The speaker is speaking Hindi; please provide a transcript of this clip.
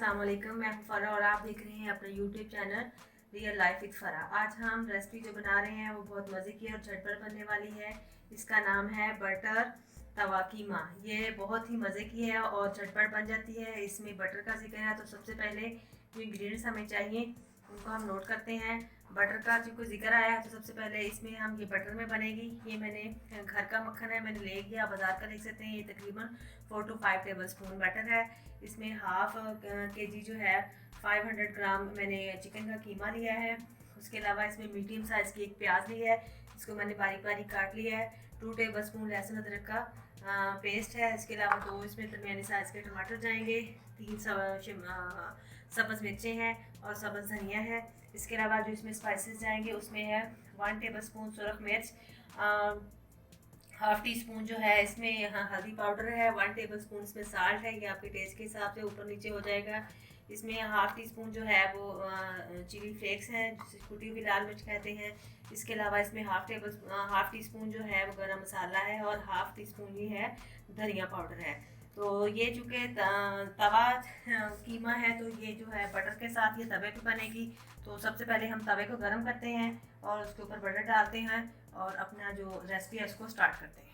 अस्सलाम वालेकुम, मैं हूं फ़रा और आप देख रहे हैं अपना YouTube channel real life with Farah. आज हम रेसिपी जो बना रहे हैं वो बहुत मज़े की और झटपट बनने वाली है। इसका नाम है बटर तवा कीमा। ये बहुत ही मज़े की है और झटपट बन जाती है। इसमें बटर का जिक्र है तो सबसे पहले जो इंग्रेडिएंट्स हमें चाहिए उनको हम नोट करते हैं। बटर का जो कोई जिक्र आया है तो सबसे पहले इसमें हम ये बटर में बनेगी। ये मैंने घर का मक्खन है, मैंने ले गया, बाज़ार का देख सकते हैं। ये तकरीबन 4 to 5 टेबल स्पून बटर है। इसमें हाफ केजी जो है 500 ग्राम मैंने चिकन का कीमा लिया है। उसके अलावा इसमें मीडियम साइज़ की एक प्याज ली है, इसको मैंने बारीक बारीक काट लिया है। 2 टेबल स्पून लहसुन अदरक का पेस्ट है। इसके अलावा 2 इसमें दरमियानी साइज़ के टमाटर जाएंगे, 3 सब्ज़ मिर्चें हैं और सब्ज़ धनिया है। इसके अलावा जो इसमें स्पाइसेस जाएंगे उसमें है 1 टेबल स्पून सुरख मिर्च, हाफ़ टी स्पून जो है इसमें हल्दी पाउडर है, 1 टेबल स्पून इसमें साल्ट है, ये आपके टेस्ट के हिसाब से ऊपर नीचे हो जाएगा। इसमें हाफ़ टी स्पून जो है वो चिली फ्लेक्स हैं, जिसे कुटी हुई लाल मिर्च कहते हैं। इसके अलावा इसमें हाफ़ टी स्पून जो है वो गरम मसाला है और हाफ़ टी स्पून ही है धनिया पाउडर है। तो ये चूँकि तवा कीमा है तो ये जो है बटर के साथ ये तवे पे बनेगी। तो सबसे पहले हम तवे को गर्म करते हैं और उसके ऊपर बटर डालते हैं और अपना जो रेसिपी है उसको स्टार्ट करते हैं।